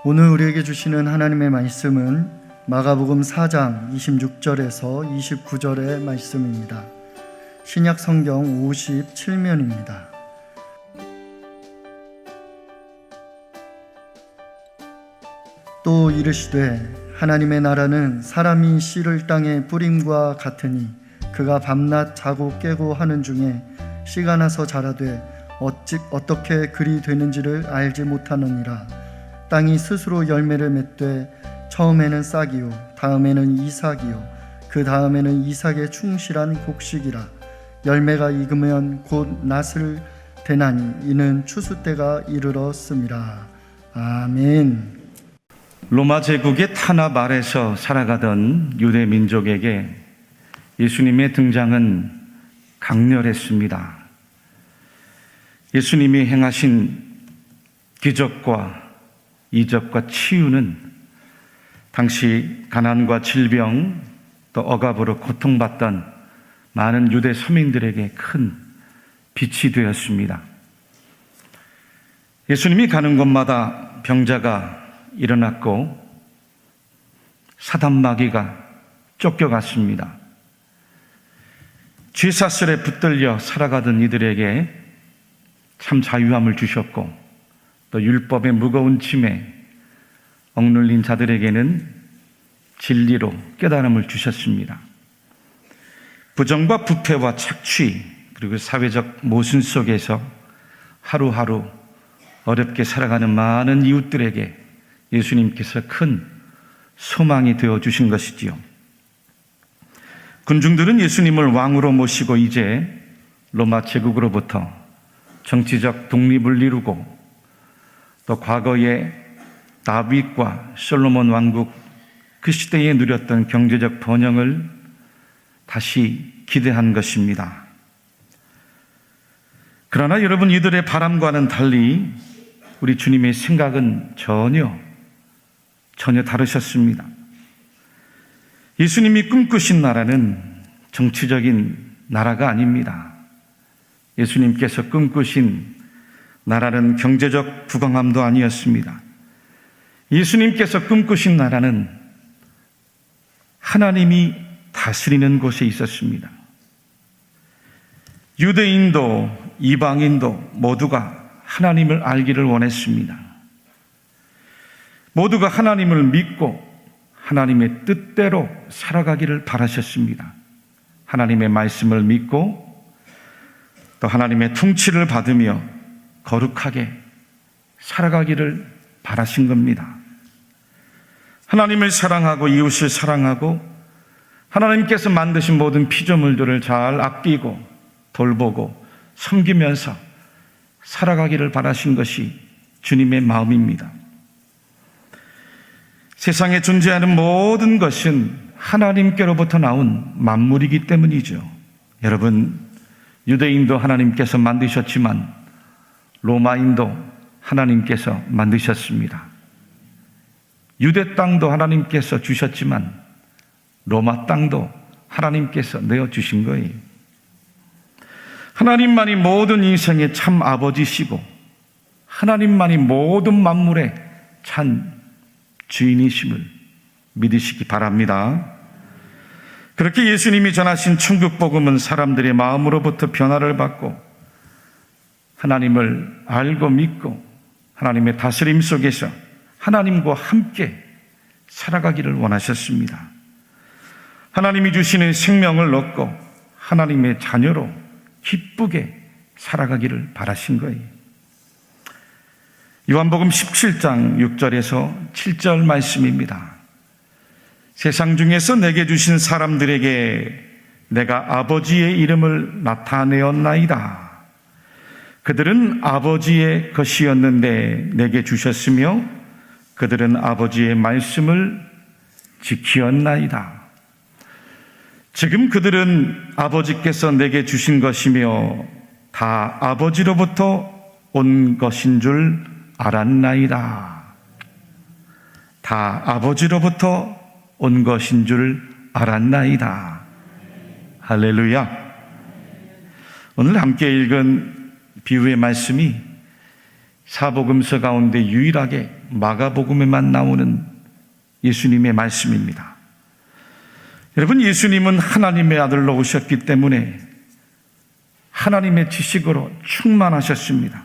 오늘 우리에게 주시는 하나님의 말씀은 마가복음 4장 26절에서 29절의 말씀입니다. 신약 성경 57면입니다. 또 이르시되 하나님의 나라는 사람이 씨를 땅에 뿌림과 같으니 그가 밤낮 자고 깨고 하는 중에 씨가 나서 자라되 어떻게 그리 되는지를 알지 못하느니라. 땅이 스스로 열매를 맺되 처음에는 싹이요 다음에는 이삭이요 그 다음에는 이삭의 충실한 곡식이라. 열매가 익으면 곧 낫을 되나니 이는 추수 때가 이르렀음이라. 아멘. 로마 제국의 탄압 아래서 살아가던 유대 민족에게 예수님의 등장은 강렬했습니다. 예수님이 행하신 기적과 이적과 치유는 당시 가난과 질병 또 억압으로 고통받던 많은 유대 서민들에게 큰 빛이 되었습니다. 예수님이 가는 곳마다 병자가 일어났고 사단마귀가 쫓겨갔습니다. 쥐사슬에 붙들려 살아가던 이들에게 참 자유함을 주셨고 또 율법의 무거운 짐에 억눌린 자들에게는 진리로 깨달음을 주셨습니다. 부정과 부패와 착취 그리고 사회적 모순 속에서 하루하루 어렵게 살아가는 많은 이웃들에게 예수님께서 큰 소망이 되어주신 것이지요. 군중들은 예수님을 왕으로 모시고 이제 로마 제국으로부터 정치적 독립을 이루고 또 과거의 다윗과 솔로몬 왕국 그 시대에 누렸던 경제적 번영을 다시 기대한 것입니다. 그러나 여러분, 이들의 바람과는 달리 우리 주님의 생각은 전혀 다르셨습니다. 예수님이 꿈꾸신 나라는 정치적인 나라가 아닙니다. 예수님께서 꿈꾸신 나라는 경제적 부강함도 아니었습니다. 예수님께서 꿈꾸신 나라는 하나님이 다스리는 곳에 있었습니다. 유대인도 이방인도 모두가 하나님을 알기를 원했습니다. 모두가 하나님을 믿고 하나님의 뜻대로 살아가기를 바라셨습니다. 하나님의 말씀을 믿고 또 하나님의 통치를 받으며 거룩하게 살아가기를 바라신 겁니다. 하나님을 사랑하고 이웃을 사랑하고 하나님께서 만드신 모든 피조물들을 잘 아끼고 돌보고 섬기면서 살아가기를 바라신 것이 주님의 마음입니다. 세상에 존재하는 모든 것은 하나님께로부터 나온 만물이기 때문이죠. 여러분, 유대인도 하나님께서 만드셨지만 로마인도 하나님께서 만드셨습니다. 유대 땅도 하나님께서 주셨지만 로마 땅도 하나님께서 내어주신 거예요. 하나님만이 모든 인생의 참 아버지시고 하나님만이 모든 만물의 참 주인이심을 믿으시기 바랍니다. 그렇게 예수님이 전하신 천국 복음은 사람들의 마음으로부터 변화를 받고 하나님을 알고 믿고 하나님의 다스림 속에서 하나님과 함께 살아가기를 원하셨습니다. 하나님이 주시는 생명을 얻고 하나님의 자녀로 기쁘게 살아가기를 바라신 거예요. 요한복음 17장 6절에서 7절 말씀입니다. 세상 중에서 내게 주신 사람들에게 내가 아버지의 이름을 나타내었나이다. 그들은 아버지의 것이었는데 내게 주셨으며 그들은 아버지의 말씀을 지키었나이다. 지금 그들은 아버지께서 내게 주신 것이며 다 아버지로부터 온 것인 줄 알았나이다. 다 아버지로부터 온 것인 줄 알았나이다. 할렐루야. 오늘 함께 읽은 비유의 말씀이 사복음서 가운데 유일하게 마가복음에만 나오는 예수님의 말씀입니다. 여러분, 예수님은 하나님의 아들로 오셨기 때문에 하나님의 지식으로 충만하셨습니다.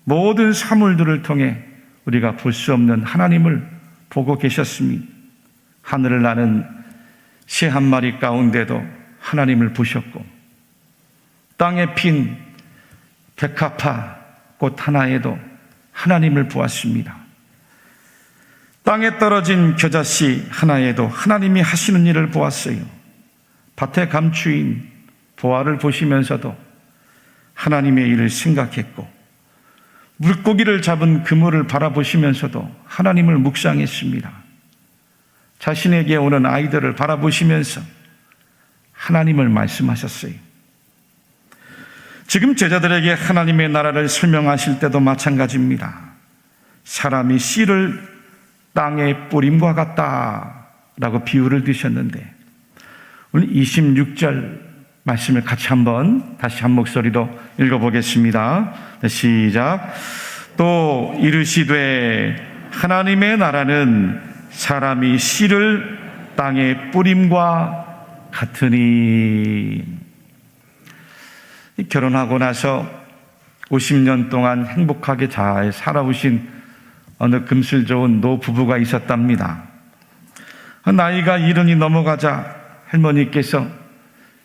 모든 사물들을 통해 우리가 볼 수 없는 하나님을 보고 계셨습니다. 하늘을 나는 새 한 마리 가운데도 하나님을 보셨고, 땅에 핀 백합화 꽃 하나에도 하나님을 보았습니다. 땅에 떨어진 겨자씨 하나에도 하나님이 하시는 일을 보았어요. 밭에 감추인 보화를 보시면서도 하나님의 일을 생각했고, 물고기를 잡은 그물을 바라보시면서도 하나님을 묵상했습니다. 자신에게 오는 아이들을 바라보시면서 하나님을 말씀하셨어요. 지금 제자들에게 하나님의 나라를 설명하실 때도 마찬가지입니다. 사람이 씨를 땅에 뿌림과 같다라고 비유를 드셨는데, 오늘 26절 말씀을 같이 다시 한 목소리로 읽어보겠습니다. 시작. 또 이르시되 하나님의 나라는 사람이 씨를 땅에 뿌림과 같으니. 결혼하고 나서 50년 동안 행복하게 잘 살아오신 어느 금슬 좋은 노부부가 있었답니다. 나이가 70이 넘어가자 할머니께서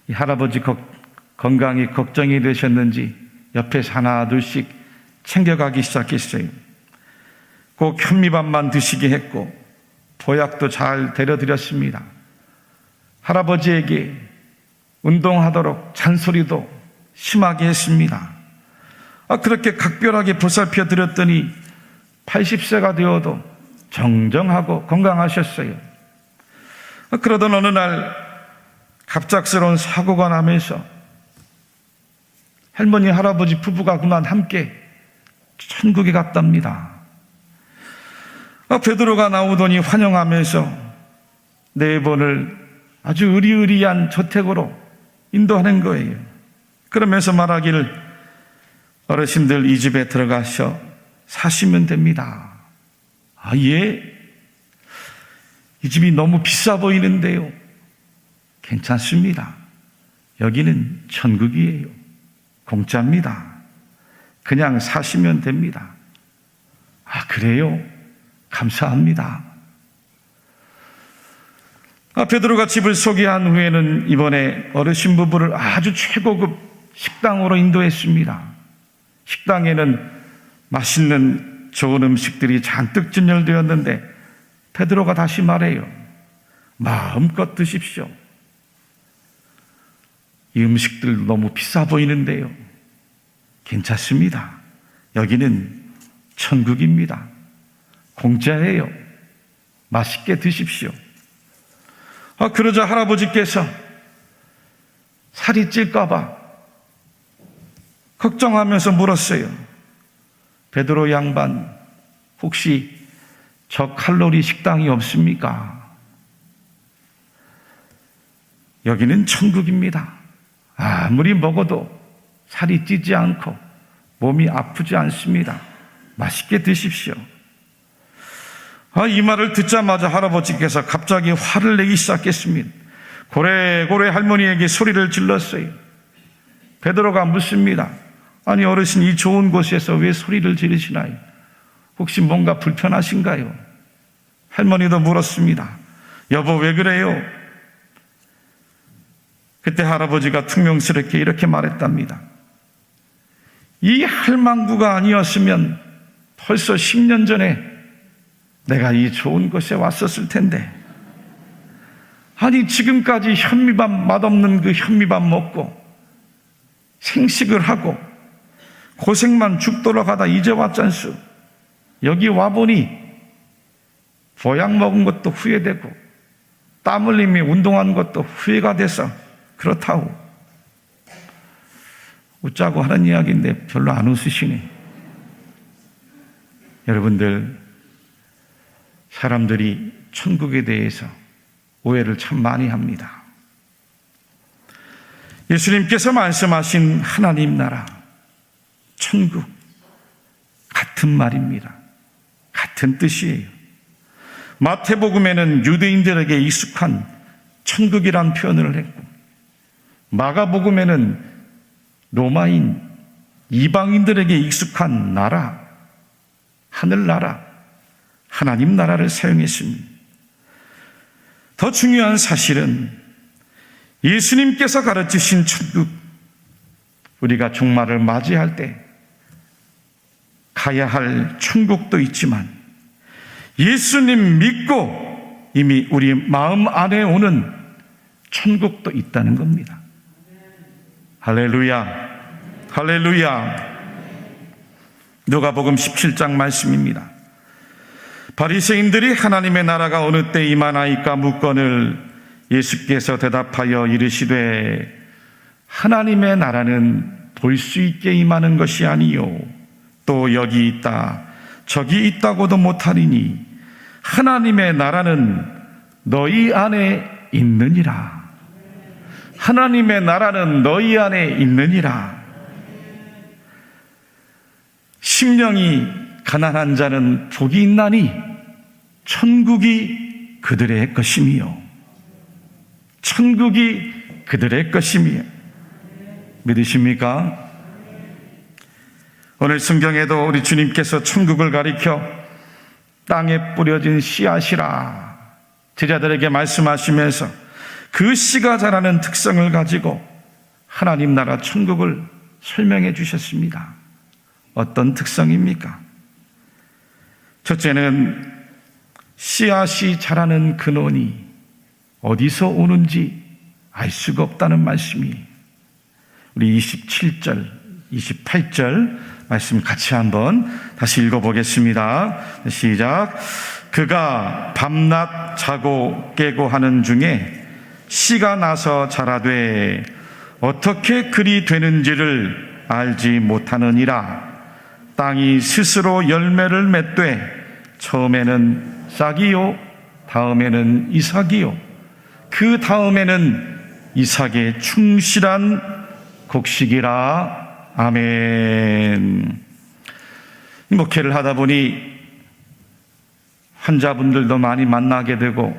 이 할아버지 건강이 걱정이 되셨는지 옆에서 하나 둘씩 챙겨가기 시작했어요. 꼭 현미밥만 드시게 했고 보약도 잘 데려드렸습니다. 할아버지에게 운동하도록 잔소리도 심하게 했습니다. 그렇게 각별하게 보살펴 드렸더니 80세가 되어도 정정하고 건강하셨어요. 그러던 어느 날 갑작스러운 사고가 나면서 할머니 할아버지 부부가 그만 함께 천국에 갔답니다. 베드로가 나오더니 환영하면서 4번을 아주 의리의리한 저택으로 인도하는 거예요. 그러면서 말하기를 어르신들 이 집에 들어가셔 사시면 됩니다. 예? 이 집이 너무 비싸 보이는데요. 괜찮습니다. 여기는 천국이에요. 공짜입니다. 그냥 사시면 됩니다. 그래요? 감사합니다. 베드로가 집을 소개한 후에는 이번에 어르신 부부를 아주 최고급 식당으로 인도했습니다. 식당에는 맛있는 좋은 음식들이 잔뜩 진열되었는데 베드로가 다시 말해요. 마음껏 드십시오. 이 음식들 너무 비싸 보이는데요. 괜찮습니다. 여기는 천국입니다. 공짜예요. 맛있게 드십시오. 그러자 할아버지께서 살이 찔까봐 걱정하면서 물었어요. 베드로 양반, 혹시 저칼로리 식당이 없습니까? 여기는 천국입니다. 아무리 먹어도 살이 찌지 않고 몸이 아프지 않습니다. 맛있게 드십시오. 이 말을 듣자마자 할아버지께서 갑자기 화를 내기 시작했습니다. 고래고래 할머니에게 소리를 질렀어요. 베드로가 묻습니다. 아니 어르신, 이 좋은 곳에서 왜 소리를 지르시나요? 혹시 뭔가 불편하신가요? 할머니도 물었습니다. 여보, 왜 그래요? 그때 할아버지가 퉁명스럽게 이렇게 말했답니다. 이 할망구가 아니었으면 벌써 10년 전에 내가 이 좋은 곳에 왔었을 텐데, 아니 지금까지 현미밥, 맛없는 그 현미밥 먹고 생식을 하고 고생만 죽도록 하다 이제 왔잖수. 여기 와보니 보약 먹은 것도 후회되고 땀 흘리며 운동한 것도 후회가 돼서 그렇다고. 웃자고 하는 이야기인데 별로 안 웃으시네. 여러분들, 사람들이 천국에 대해서 오해를 참 많이 합니다. 예수님께서 말씀하신 하나님 나라, 천국, 같은 말입니다. 같은 뜻이에요. 마태복음에는 유대인들에게 익숙한 천국이란 표현을 했고, 마가복음에는 로마인 이방인들에게 익숙한 나라, 하늘나라, 하나님 나라를 사용했습니다. 더 중요한 사실은 예수님께서 가르치신 천국, 우리가 종말을 맞이할 때 가야 할 천국도 있지만 예수님 믿고 이미 우리 마음 안에 오는 천국도 있다는 겁니다. 할렐루야, 할렐루야. 누가복음 17장 말씀입니다. 바리새인들이 하나님의 나라가 어느 때 임하나이까 묻거늘 예수께서 대답하여 이르시되 하나님의 나라는 볼 수 있게 임하는 것이 아니요 또 여기 있다 저기 있다고도 못하리니 하나님의 나라는 너희 안에 있느니라. 하나님의 나라는 너희 안에 있느니라. 심령이 가난한 자는 복이 있나니 천국이 그들의 것임이요 천국이 그들의 것임이요. 믿으십니까? 오늘 성경에도 우리 주님께서 천국을 가리켜 땅에 뿌려진 씨앗이라 제자들에게 말씀하시면서 그 씨가 자라는 특성을 가지고 하나님 나라 천국을 설명해 주셨습니다. 어떤 특성입니까? 첫째는 씨앗이 자라는 근원이 어디서 오는지 알 수가 없다는 말씀이, 우리 27절, 28절 말씀 같이 한번 다시 읽어보겠습니다. 시작. 그가 밤낮 자고 깨고 하는 중에 씨가 나서 자라되 어떻게 그리 되는지를 알지 못하느니라. 땅이 스스로 열매를 맺되 처음에는 싹이요 다음에는 이삭이요 그 다음에는 이삭의 충실한 곡식이라. 아멘. 목회를 하다 보니 환자분들도 많이 만나게 되고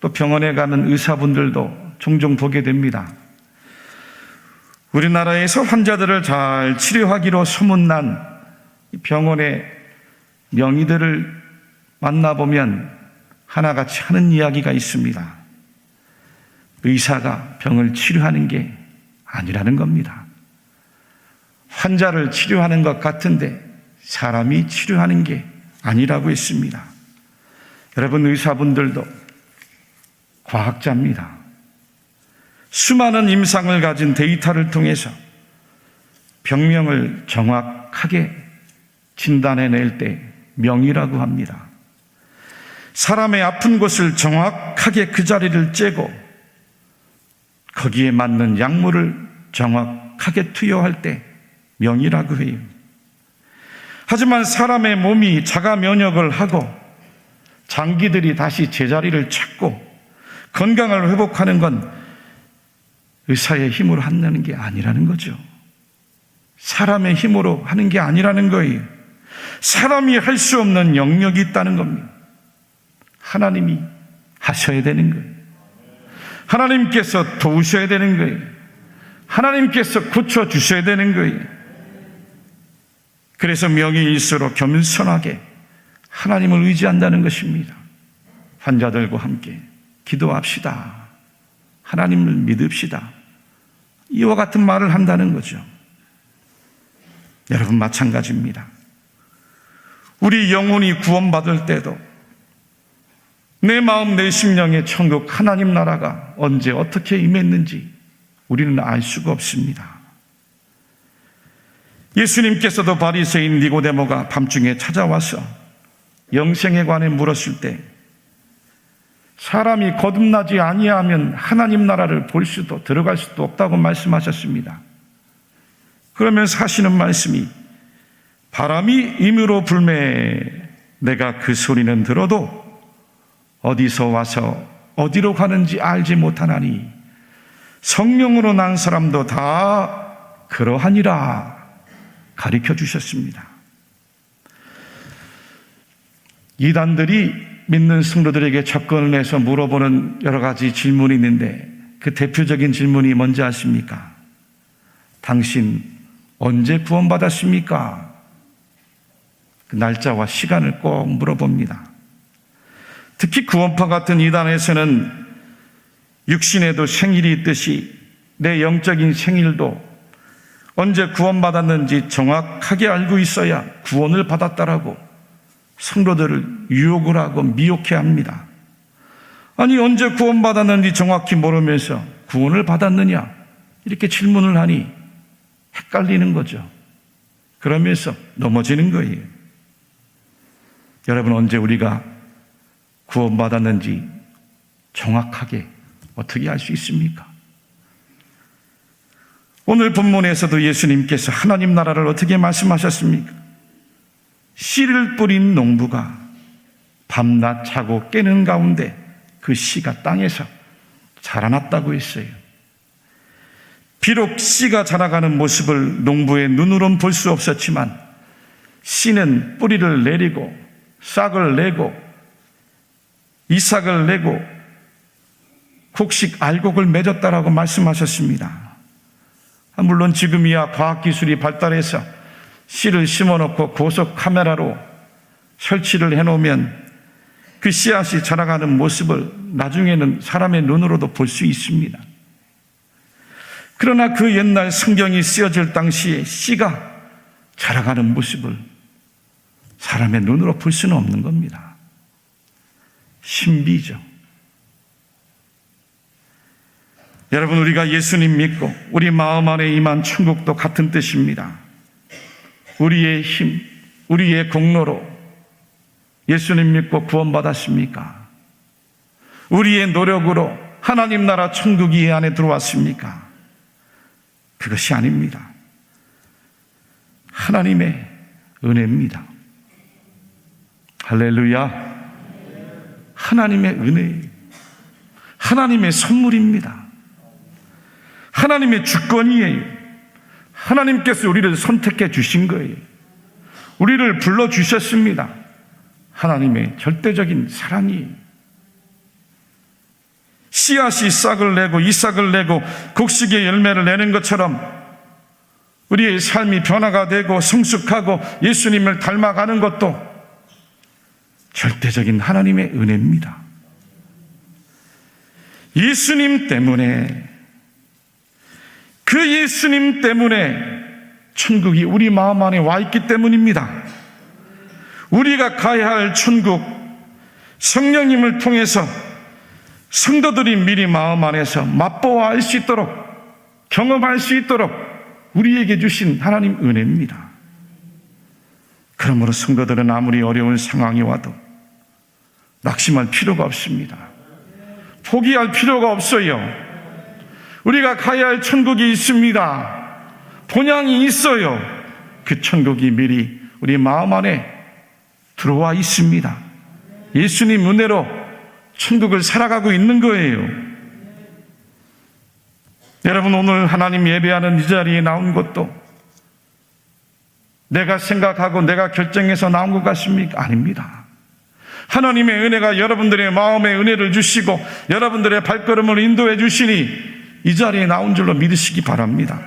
또 병원에 가는 의사분들도 종종 보게 됩니다. 우리나라에서 환자들을 잘 치료하기로 소문난 병원의 명의들을 만나보면 하나같이 하는 이야기가 있습니다. 의사가 병을 치료하는 게 아니라는 겁니다. 환자를 치료하는 것 같은데 사람이 치료하는 게 아니라고 했습니다. 여러분, 의사분들도 과학자입니다. 수많은 임상을 가진 데이터를 통해서 병명을 정확하게 진단해낼 때 명의라고 합니다. 사람의 아픈 곳을 정확하게 그 자리를 째고 거기에 맞는 약물을 정확하게 투여할 때 명의라고 해요. 하지만 사람의 몸이 자가 면역을 하고 장기들이 다시 제자리를 찾고 건강을 회복하는 건 의사의 힘으로 한다는 게 아니라는 거죠. 사람의 힘으로 하는 게 아니라는 거예요. 사람이 할 수 없는 영역이 있다는 겁니다. 하나님이 하셔야 되는 거예요. 하나님께서 도우셔야 되는 거예요. 하나님께서 고쳐주셔야 되는 거예요. 그래서 명의일수록 겸손하게 하나님을 의지한다는 것입니다. 환자들과 함께 기도합시다. 하나님을 믿읍시다. 이와 같은 말을 한다는 거죠. 여러분, 마찬가지입니다. 우리 영혼이 구원받을 때도 내 마음 내 심령의 천국 하나님 나라가 언제 어떻게 임했는지 우리는 알 수가 없습니다. 예수님께서도 바리새인 니고데모가 밤중에 찾아와서 영생에 관해 물었을 때 사람이 거듭나지 아니하면 하나님 나라를 볼 수도 들어갈 수도 없다고 말씀하셨습니다. 그러면서 하시는 말씀이 바람이 임으로 불매 내가 그 소리는 들어도 어디서 와서 어디로 가는지 알지 못하나니 성령으로 난 사람도 다 그러하니라 가르쳐 주셨습니다. 이단들이 믿는 성도들에게 접근을 해서 물어보는 여러 가지 질문이 있는데 그 대표적인 질문이 뭔지 아십니까? 당신 언제 구원받았습니까? 그 날짜와 시간을 꼭 물어봅니다. 특히 구원파 같은 이단에서는 육신에도 생일이 있듯이 내 영적인 생일도 언제 구원받았는지 정확하게 알고 있어야 구원을 받았다라고 성도들을 유혹을 하고 미혹해 합니다. 아니, 언제 구원받았는지 정확히 모르면서 구원을 받았느냐? 이렇게 질문을 하니 헷갈리는 거죠. 그러면서 넘어지는 거예요. 여러분, 언제 우리가 구원받았는지 정확하게 어떻게 알 수 있습니까? 오늘 본문에서도 예수님께서 하나님 나라를 어떻게 말씀하셨습니까? 씨를 뿌린 농부가 밤낮 자고 깨는 가운데 그 씨가 땅에서 자라났다고 했어요. 비록 씨가 자라가는 모습을 농부의 눈으로는 볼 수 없었지만 씨는 뿌리를 내리고 싹을 내고 이삭을 내고 곡식 알곡을 맺었다라고 말씀하셨습니다. 물론 지금이야 과학기술이 발달해서 씨를 심어놓고 고속 카메라로 설치를 해놓으면 그 씨앗이 자라가는 모습을 나중에는 사람의 눈으로도 볼 수 있습니다. 그러나 그 옛날 성경이 쓰여질 당시에 씨가 자라가는 모습을 사람의 눈으로 볼 수는 없는 겁니다. 신비죠. 여러분, 우리가 예수님 믿고 우리 마음 안에 임한 천국도 같은 뜻입니다. 우리의 힘, 우리의 공로로 예수님 믿고 구원받았습니까? 우리의 노력으로 하나님 나라 천국이 이 안에 들어왔습니까? 그것이 아닙니다. 하나님의 은혜입니다. 할렐루야. 하나님의 은혜예요. 하나님의 선물입니다. 하나님의 주권이에요. 하나님께서 우리를 선택해 주신 거예요. 우리를 불러주셨습니다. 하나님의 절대적인 사랑이에요. 씨앗이 싹을 내고 이삭을 내고 곡식의 열매를 내는 것처럼 우리의 삶이 변화가 되고 성숙하고 예수님을 닮아가는 것도 절대적인 하나님의 은혜입니다. 예수님 때문에, 그 예수님 때문에 천국이 우리 마음 안에 와 있기 때문입니다. 우리가 가야 할 천국, 성령님을 통해서 성도들이 미리 마음 안에서 맛보아 알 수 있도록, 경험할 수 있도록 우리에게 주신 하나님 은혜입니다. 그러므로 성도들은 아무리 어려운 상황이 와도 낙심할 필요가 없습니다. 포기할 필요가 없어요. 우리가 가야 할 천국이 있습니다. 본향이 있어요. 그 천국이 미리 우리 마음 안에 들어와 있습니다. 예수님 은혜로 천국을 살아가고 있는 거예요. 여러분, 오늘 하나님 예배하는 이 자리에 나온 것도 내가 생각하고 내가 결정해서 나온 것 같습니까? 아닙니다. 하나님의 은혜가 여러분들의 마음에 은혜를 주시고 여러분들의 발걸음을 인도해 주시니 이 자리에 나온 줄로 믿으시기 바랍니다.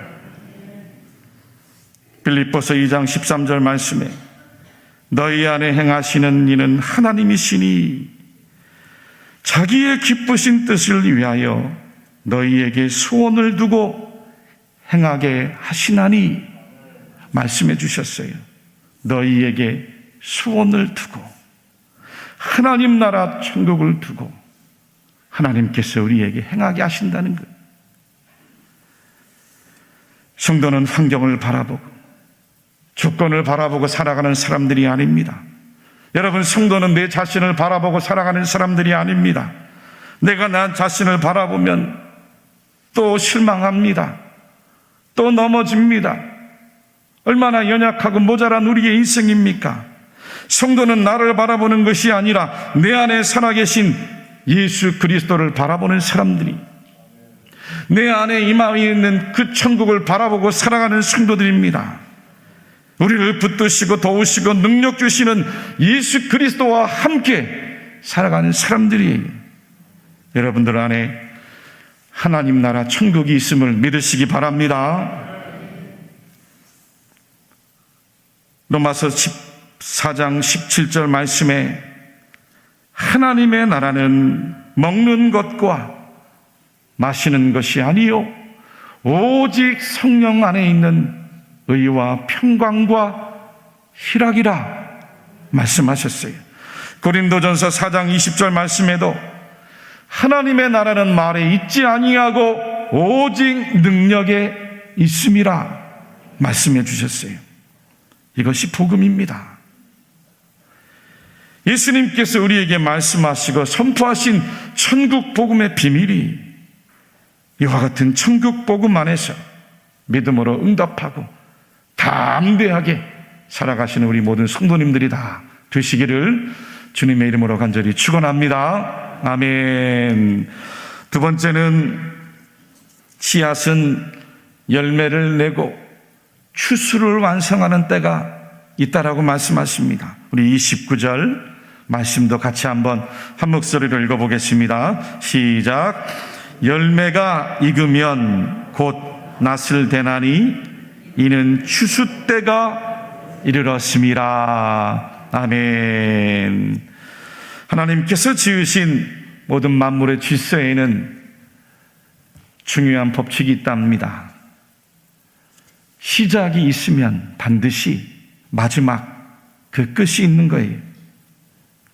빌립보서 2장 13절 말씀에 너희 안에 행하시는 이는 하나님이시니 자기의 기쁘신 뜻을 위하여 너희에게 소원을 두고 행하게 하시나니 말씀해 주셨어요. 너희에게 소원을 두고, 하나님 나라 천국을 두고 하나님께서 우리에게 행하게 하신다는 것. 성도는 환경을 바라보고 조건을 바라보고 살아가는 사람들이 아닙니다. 여러분, 성도는 내 자신을 바라보고 살아가는 사람들이 아닙니다. 내가 나 자신을 바라보면 또 실망합니다. 또 넘어집니다. 얼마나 연약하고 모자란 우리의 인생입니까? 성도는 나를 바라보는 것이 아니라 내 안에 살아계신 예수 그리스도를 바라보는 사람들이, 내 안에 임하여 있는 그 천국을 바라보고 살아가는 성도들입니다. 우리를 붙드시고 도우시고 능력 주시는 예수 그리스도와 함께 살아가는 사람들이 여러분들 안에 하나님 나라 천국이 있음을 믿으시기 바랍니다. 로마서 14장 17절 말씀에 하나님의 나라는 먹는 것과 마시는 것이 아니요 오직 성령 안에 있는 의와 평강과 희락이라 말씀하셨어요. 고린도전서 4장 20절 말씀에도 하나님의 나라는 말에 있지 아니하고 오직 능력에 있음이라 말씀해 주셨어요. 이것이 복음입니다. 예수님께서 우리에게 말씀하시고 선포하신 천국 복음의 비밀이 이와 같은 천국 복음 안에서 믿음으로 응답하고 담대하게 살아가시는 우리 모든 성도님들이 다 되시기를 주님의 이름으로 간절히 축원합니다. 아멘. 두 번째는 씨앗은 열매를 내고 추수를 완성하는 때가 있다라고 말씀하십니다. 우리 29절 말씀도 같이 한번 한 목소리로 읽어보겠습니다. 시작. 열매가 익으면 곧 낫을 대나니 이는 추수 때가 이르렀음이라. 아멘. 하나님께서 지으신 모든 만물의 질서에는 중요한 법칙이 있답니다. 시작이 있으면 반드시 마지막 그 끝이 있는 거예요.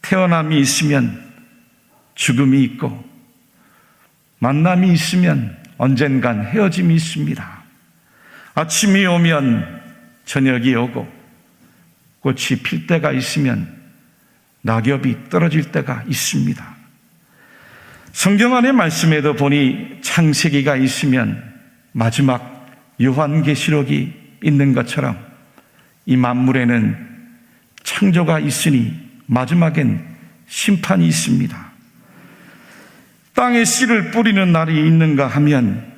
태어남이 있으면 죽음이 있고 만남이 있으면 언젠간 헤어짐이 있습니다. 아침이 오면 저녁이 오고 꽃이 필 때가 있으면 낙엽이 떨어질 때가 있습니다. 성경 안의 말씀에도 보니 창세기가 있으면 마지막 요한계시록이 있는 것처럼 이 만물에는 창조가 있으니 마지막엔 심판이 있습니다. 땅에 씨를 뿌리는 날이 있는가 하면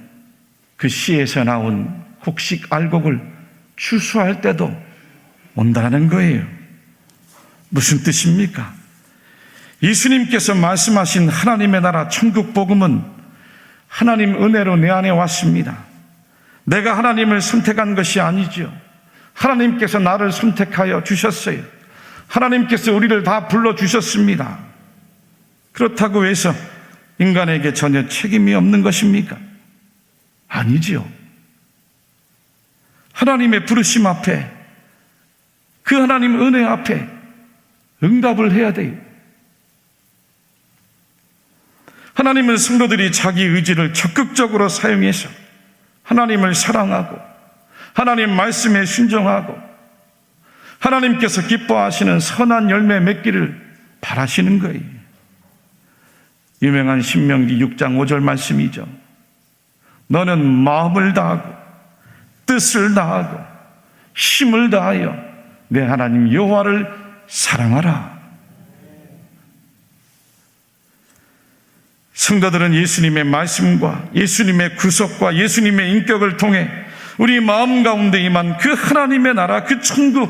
그 씨에서 나온 곡식 알곡을 추수할 때도 온다는 거예요. 무슨 뜻입니까? 예수님께서 말씀하신 하나님의 나라 천국 복음은 하나님 은혜로 내 안에 왔습니다. 내가 하나님을 선택한 것이 아니죠. 하나님께서 나를 선택하여 주셨어요. 하나님께서 우리를 다 불러주셨습니다. 그렇다고 해서 인간에게 전혀 책임이 없는 것입니까? 아니지요. 하나님의 부르심 앞에, 그 하나님 은혜 앞에 응답을 해야 돼요. 하나님은 성도들이 자기 의지를 적극적으로 사용해서 하나님을 사랑하고 하나님 말씀에 순종하고 하나님께서 기뻐하시는 선한 열매 맺기를 바라시는 거예요. 유명한 신명기 6장 5절 말씀이죠. 너는 마음을 다하고 뜻을 다하고 힘을 다하여 내 하나님 여호와를 사랑하라. 성도들은 예수님의 말씀과 예수님의 구속과 예수님의 인격을 통해 우리 마음 가운데 임한 그 하나님의 나라, 그 천국,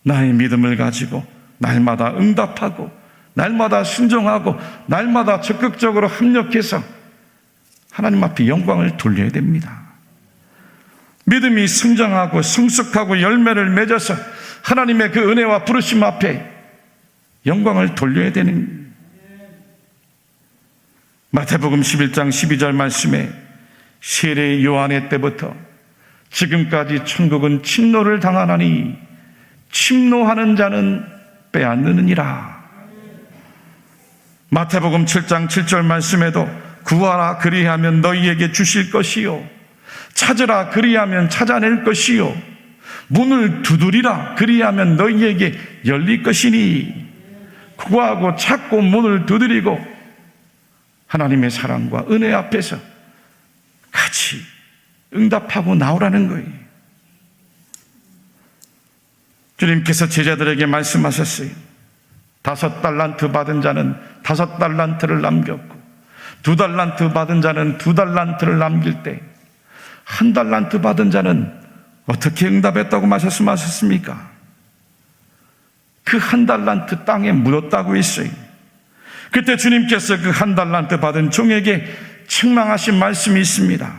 나의 믿음을 가지고 날마다 응답하고 날마다 순종하고 날마다 적극적으로 합력해서 하나님 앞에 영광을 돌려야 됩니다. 믿음이 성장하고 성숙하고 열매를 맺어서 하나님의 그 은혜와 부르심 앞에 영광을 돌려야 되는. 마태복음 11장 12절 말씀에 세례 요한의 때부터 지금까지 천국은 침노를 당하나니 침노하는 자는 빼앗느니라. 마태복음 7장 7절 말씀에도 구하라 그리하면 너희에게 주실 것이요 찾으라 그리하면 찾아낼 것이요 문을 두드리라 그리하면 너희에게 열릴 것이니. 구하고 찾고 문을 두드리고 하나님의 사랑과 은혜 앞에서 같이 응답하고 나오라는 거예요. 주님께서 제자들에게 말씀하셨어요. 5달란트 받은 자는 5달란트를 남겼고 2달란트 받은 자는 2달란트를 남길 때 1달란트 받은 자는 어떻게 응답했다고 말씀하셨습니까? 그 1달란트 땅에 묻었다고 했어요. 그때 주님께서 그 1달란트 받은 종에게 책망하신 말씀이 있습니다.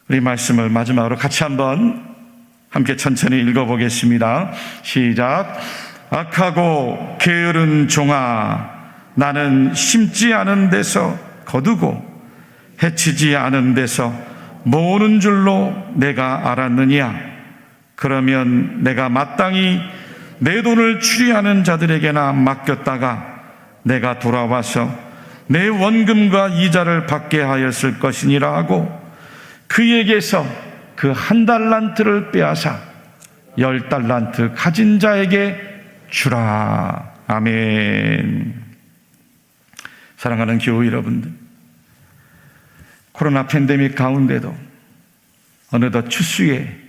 우리 말씀을 마지막으로 같이 한번 함께 천천히 읽어보겠습니다. 시작. 악하고 게으른 종아, 나는 심지 않은 데서 거두고 해치지 않은 데서 모으는 줄로 내가 알았느냐? 그러면 내가 마땅히 내 돈을 추리하는 자들에게나 맡겼다가 내가 돌아와서 내 원금과 이자를 받게 하였을 것이니라 하고 그에게서 그 1달란트를 빼앗아 10달란트 가진 자에게 주라. 아멘. 사랑하는 교우 여러분들, 코로나 팬데믹 가운데도 어느덧 추수의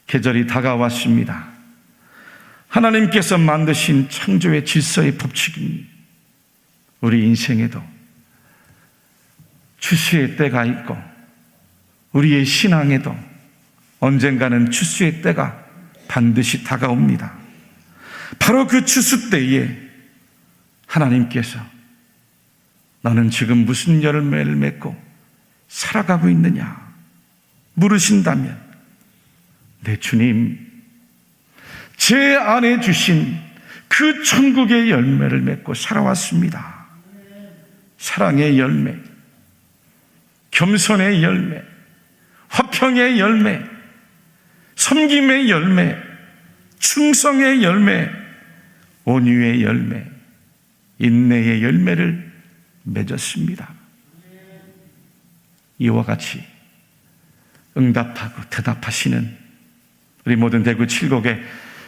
계절이 다가왔습니다. 하나님께서 만드신 창조의 질서의 법칙입니다. 우리 인생에도 추수의 때가 있고 우리의 신앙에도 언젠가는 추수의 때가 반드시 다가옵니다. 바로 그 추수 때에 하나님께서 너는 지금 무슨 열매를 맺고 살아가고 있느냐 물으신다면 내 주님, 제 안에 주신 그 천국의 열매를 맺고 살아왔습니다. 사랑의 열매, 겸손의 열매, 화평의 열매, 섬김의 열매, 충성의 열매, 온유의 열매, 인내의 열매를 맺었습니다. 이와 같이 응답하고 대답하시는 우리 모든 대구 칠곡의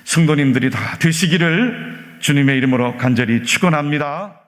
성도님들이 다 되시기를 주님의 이름으로 간절히 축원합니다.